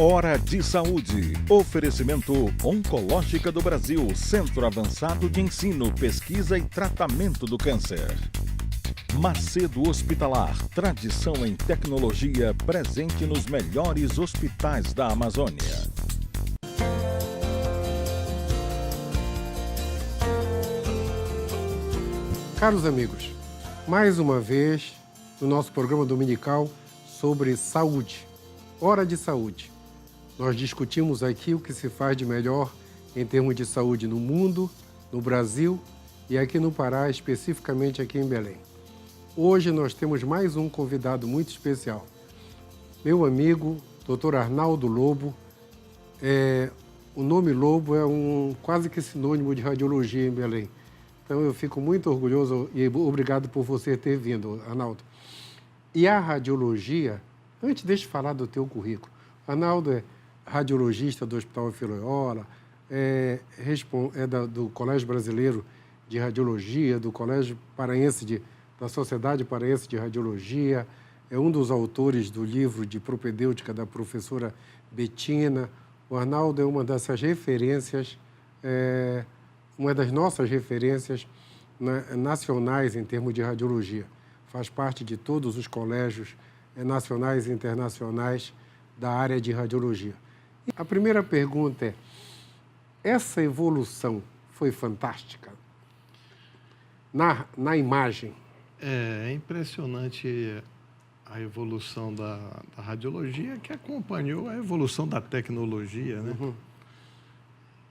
Hora de Saúde. Oferecimento Oncológica do Brasil, Centro Avançado de Ensino, Pesquisa e Tratamento do Câncer. Macedo Hospitalar, tradição em tecnologia presente nos melhores hospitais da Amazônia. Caros amigos, mais uma vez no nosso programa dominical sobre saúde, Hora de Saúde. Nós discutimos aqui o que se faz de melhor em termos de saúde no mundo, no Brasil e aqui no Pará, especificamente aqui em Belém. Hoje nós temos mais um convidado muito especial. Meu amigo, Dr. Arnaldo Lobo. O nome Lobo é quase que sinônimo de radiologia em Belém. Então eu fico muito orgulhoso e obrigado por você ter vindo, Arnaldo. E a radiologia, antes deixa eu falar do teu currículo. Arnaldo é radiologista do Hospital Filiola, do Colégio Brasileiro de Radiologia, do Colégio Paraense da Sociedade Paraense de Radiologia, é um dos autores do livro de propedêutica da professora Betina. O Arnaldo é uma dessas referências, uma das nossas referências nacionais em termos de radiologia. Faz parte de todos os colégios nacionais e internacionais da área de radiologia. A primeira pergunta é: essa evolução foi fantástica na imagem? É impressionante a evolução da radiologia, que acompanhou a evolução da tecnologia, né? Uhum.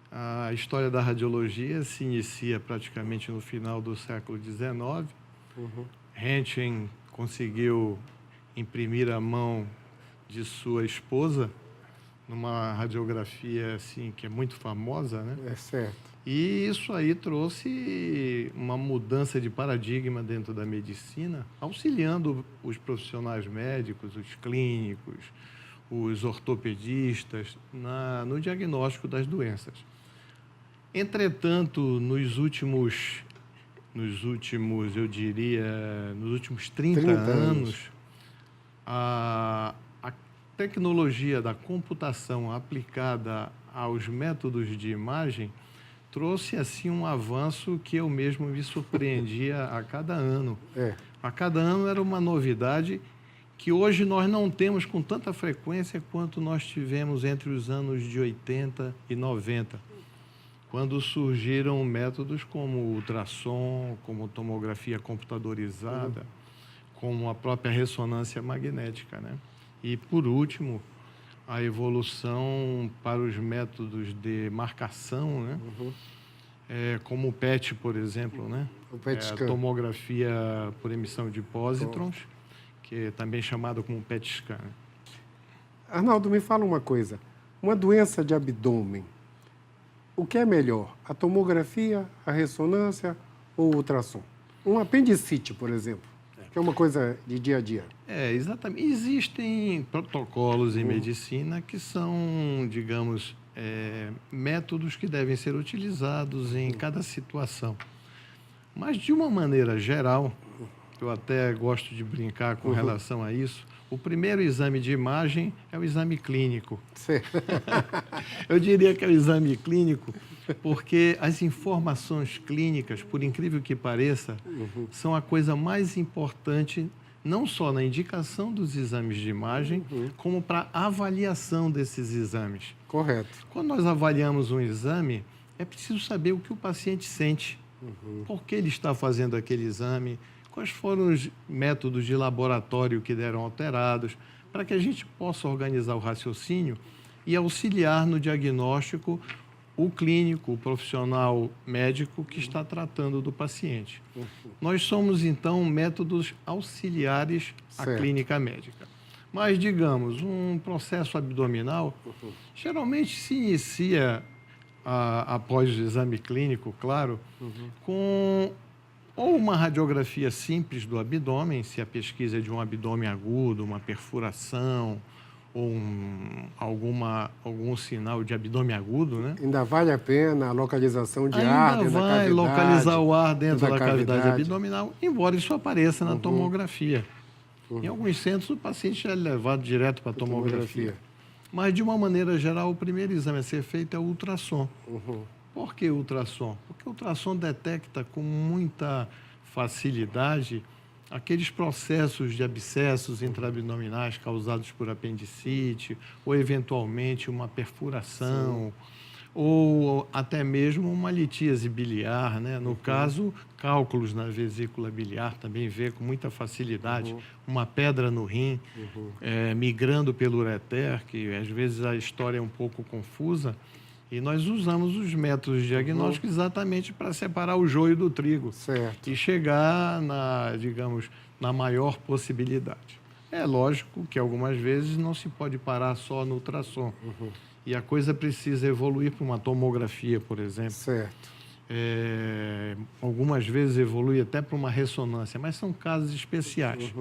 A história da radiologia se inicia praticamente no final do século XIX. Uhum. Röntgen conseguiu imprimir a mão de sua esposa numa radiografia assim que é muito famosa, né? É certo. E isso aí trouxe uma mudança de paradigma dentro da medicina, auxiliando os profissionais médicos, os clínicos, os ortopedistas no diagnóstico das doenças. Entretanto, nos últimos 30 anos, a tecnologia da computação aplicada aos métodos de imagem trouxe assim um avanço que eu mesmo me surpreendia a cada ano. A cada ano era uma novidade que hoje nós não temos com tanta frequência quanto nós tivemos entre os anos de 80 e 90, quando surgiram métodos como ultrassom, como tomografia computadorizada, como a própria ressonância magnética, né? E, por último, a evolução para os métodos de marcação, né? Como o PET, por exemplo, né? O PET scan. A tomografia por emissão de pósitrons, que é também chamado como PET scan. Arnaldo, me fala uma coisa. Uma doença de abdômen, o que é melhor? A tomografia, a ressonância ou o ultrassom? Um apendicite, por exemplo, que é uma coisa de dia a dia. Exatamente. Existem protocolos em medicina que são, digamos, métodos que devem ser utilizados em cada situação. Mas, de uma maneira geral, eu até gosto de brincar com relação a isso, o primeiro exame de imagem é o exame clínico. Eu diria que é o exame clínico porque as informações clínicas, por incrível que pareça, são a coisa mais importante, não só na indicação dos exames de imagem, como para a avaliação desses exames. Correto. Quando nós avaliamos um exame, é preciso saber o que o paciente sente, por que ele está fazendo aquele exame, quais foram os métodos de laboratório que deram alterados, para que a gente possa organizar o raciocínio e auxiliar no diagnóstico o clínico, o profissional médico que está tratando do paciente. Nós somos, então, métodos auxiliares à clínica médica. Mas, digamos, um processo abdominal geralmente se inicia, após o exame clínico, claro, com ou uma radiografia simples do abdômen, se a pesquisa é de um abdômen agudo, uma perfuração, ou algum sinal de abdômen agudo, né? Ainda vale a pena a localização de ar dentro da cavidade. Ainda vai localizar o ar dentro da cavidade abdominal, embora isso apareça na tomografia. Em alguns centros, o paciente é levado direto para a tomografia. Mas, de uma maneira geral, o primeiro exame a ser feito é o ultrassom. Uhum. Por que ultrassom? Porque o ultrassom detecta com muita facilidade aqueles processos de abscessos intraabdominais causados por apendicite, ou eventualmente uma perfuração, ou até mesmo uma litíase biliar, né? No caso, cálculos na vesícula biliar também vê com muita facilidade, uma pedra no rim, migrando pelo ureter, que às vezes a história é um pouco confusa, e nós usamos os métodos diagnósticos exatamente para separar o joio do trigo. Certo. E chegar digamos, na maior possibilidade. É lógico que algumas vezes não se pode parar só no ultrassom. E a coisa precisa evoluir para uma tomografia, por exemplo. Certo. Algumas vezes evolui até para uma ressonância, mas são casos especiais.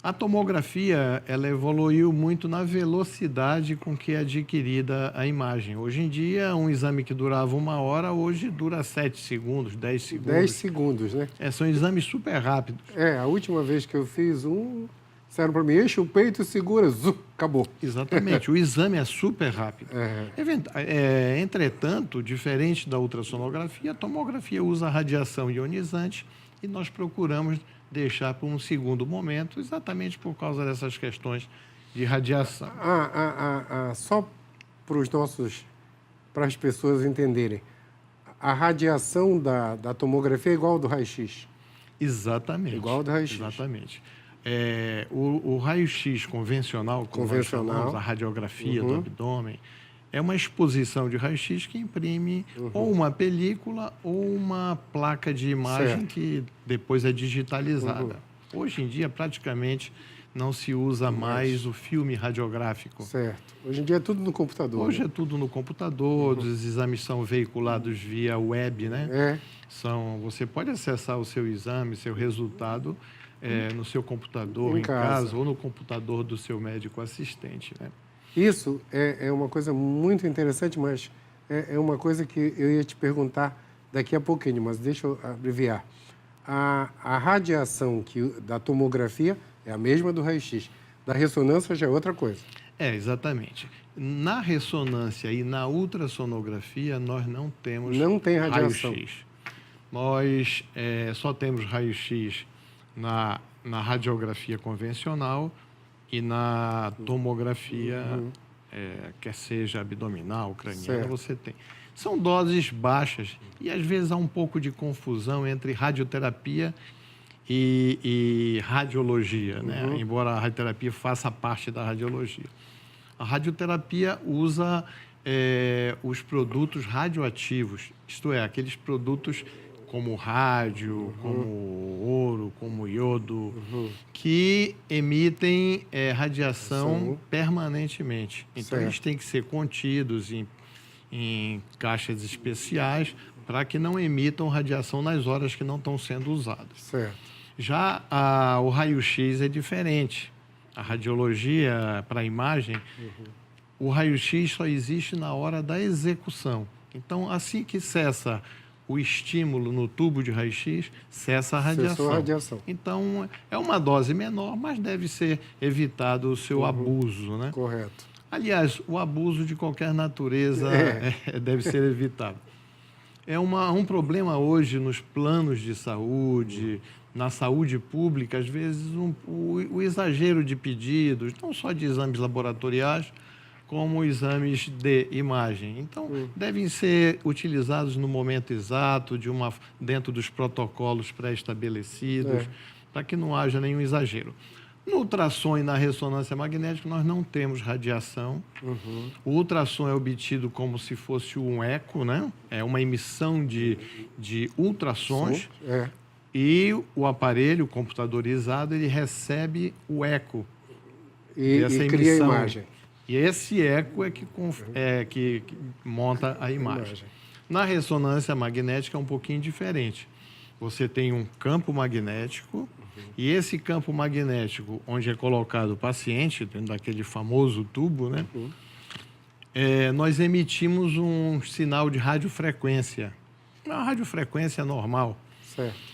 A tomografia, ela evoluiu muito na velocidade com que é adquirida a imagem. Hoje em dia, um exame que durava 1 hora, hoje dura 7 segundos, 10 segundos. 10 segundos, né? São exames super rápidos. A última vez que eu fiz disseram para mim, enche o peito e segura, acabou. Exatamente, o exame é super rápido. Entretanto, diferente da ultrassonografia, a tomografia usa radiação ionizante e nós procuramos deixar para um segundo momento, exatamente por causa dessas questões de radiação. Só para as pessoas entenderem, a radiação da tomografia é igual ao do raio-x? Exatamente. Igual ao do raio-x. Exatamente. O raio-x convencional, como nós chamamos, a radiografia do abdômen, é uma exposição de raio-x que imprime ou uma película ou uma placa de imagem que depois é digitalizada. Hoje em dia, praticamente, não se usa mais o filme radiográfico. Certo. Hoje em dia é tudo no computador. Hoje é tudo no computador, os exames são veiculados via web, né? Você pode acessar o seu exame, seu resultado, no seu computador, em casa, ou no computador do seu médico assistente, né? Isso é uma coisa muito interessante, mas é uma coisa que eu ia te perguntar daqui a pouquinho, mas deixa eu abreviar. A radiação da tomografia é a mesma do raio-x. Da ressonância já é outra coisa. Exatamente. Na ressonância e na ultrassonografia, nós não temos radiação. raio-x. Nós só temos raio-x na radiografia convencional e na tomografia, quer seja abdominal, craniana, você tem. São doses baixas e, às vezes, há um pouco de confusão entre radioterapia e radiologia, né? Embora a radioterapia faça parte da radiologia. A radioterapia usa os produtos radioativos, isto é, aqueles produtos como rádio, como ouro, como iodo, que emitem radiação permanentemente. Então, eles têm que ser contidos em caixas especiais para que não emitam radiação nas horas que não estão sendo usadas. Certo. Já o raio-x é diferente. A radiologia para a imagem, o raio-x só existe na hora da execução. Então, assim que cessa o estímulo no tubo de raio-x, cessa a radiação. Cessou a radiação. Então, é uma dose menor, mas deve ser evitado o seu abuso, né? Correto. Aliás, o abuso de qualquer natureza deve ser evitado. É um problema hoje nos planos de saúde, na saúde pública, às vezes o exagero de pedidos, não só de exames laboratoriais, como exames de imagem. Então, devem ser utilizados no momento exato, dentro dos protocolos pré-estabelecidos, para que não haja nenhum exagero. No ultrassom e na ressonância magnética, nós não temos radiação. O ultrassom é obtido como se fosse um eco, né? É uma emissão de ultrassons. E o aparelho computadorizado, ele recebe o eco dessa e cria a emissão. imagem. E esse eco é que monta a imagem. Na ressonância magnética é um pouquinho diferente. Você tem um campo magnético e esse campo magnético, onde é colocado o paciente, dentro daquele famoso tubo, né? Nós emitimos um sinal de radiofrequência. Uma radiofrequência normal. Certo.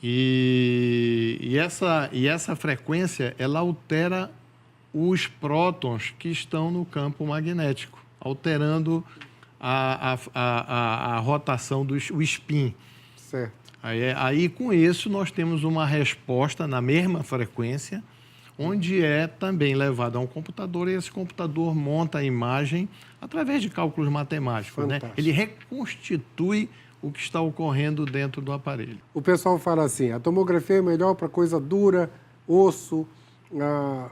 E essa frequência, ela altera os prótons que estão no campo magnético, alterando a rotação o spin. Certo. Aí, com isso, nós temos uma resposta na mesma frequência, onde é também levado a um computador e esse computador monta a imagem através de cálculos matemáticos, né? Ele reconstitui o que está ocorrendo dentro do aparelho. O pessoal fala assim, a tomografia é melhor para coisa dura, osso,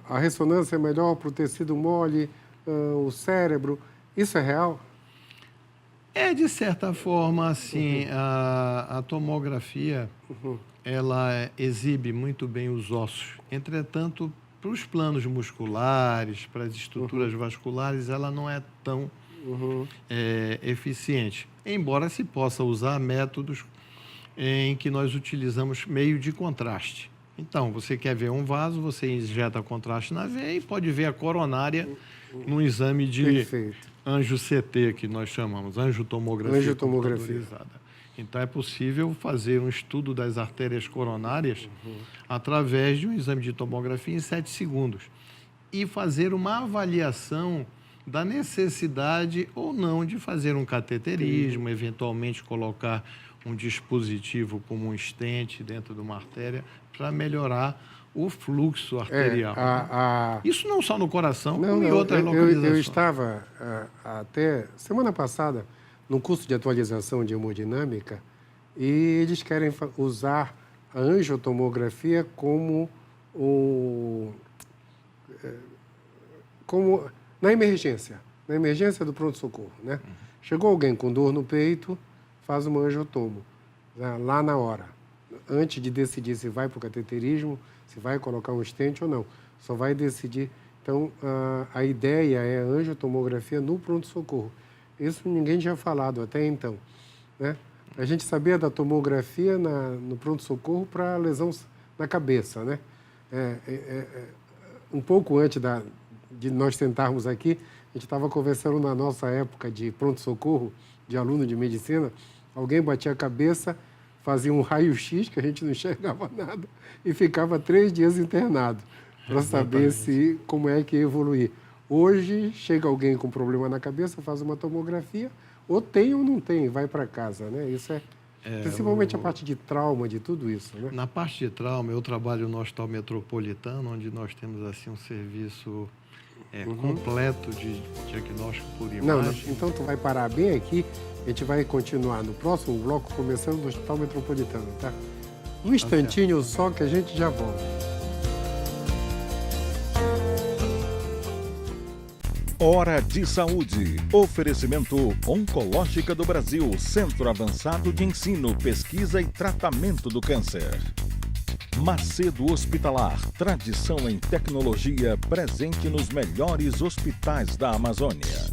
a ressonância é melhor para o tecido mole, o cérebro. Isso é real? É, de certa forma, assim, a tomografia, ela exibe muito bem os ossos. Entretanto, para os planos musculares, para as estruturas vasculares, ela não é tão eficiente. Embora se possa usar métodos em que nós utilizamos meio de contraste. Então, você quer ver um vaso, você injeta contraste na veia e pode ver a coronária num exame de anjo-CT, que nós chamamos, angiotomografia computadorizada. Então, é possível fazer um estudo das artérias coronárias através de um exame de tomografia em 7 segundos e fazer uma avaliação da necessidade ou não de fazer um cateterismo, eventualmente colocar um dispositivo como um stent dentro de uma artéria para melhorar o fluxo arterial. Isso não só no coração, como em outras localizações. Eu estava até semana passada num curso de atualização de hemodinâmica e eles querem usar a angiotomografia como na emergência do pronto-socorro, né? Chegou alguém com dor no peito, faz uma angiotomo, lá na hora, antes de decidir se vai para o cateterismo, se vai colocar um stent ou não, só vai decidir. Então, a ideia é a angiotomografia no pronto-socorro. Isso ninguém tinha falado até então, né? A gente sabia da tomografia no pronto-socorro para lesão na cabeça, né? Um pouco antes de nós sentarmos aqui, a gente estava conversando na nossa época de pronto-socorro, de aluno de medicina, alguém batia a cabeça, fazia um raio-x, que a gente não enxergava nada, e ficava 3 dias internado para saber como é que ia evoluir. Hoje, chega alguém com problema na cabeça, faz uma tomografia, ou tem ou não tem, vai para casa, né? Isso principalmente a parte de trauma, de tudo isso, né? Na parte de trauma, eu trabalho no Hospital Metropolitano, onde nós temos assim um serviço completo de diagnóstico por imagem. Então, tu vai parar bem aqui, a gente vai continuar no próximo bloco, começando no Hospital Metropolitano, tá? Um instantinho só que a gente já volta. Hora de Saúde. Oferecimento Oncológica do Brasil, Centro Avançado de Ensino, Pesquisa e Tratamento do Câncer. Macedo Hospitalar, tradição em tecnologia presente nos melhores hospitais da Amazônia.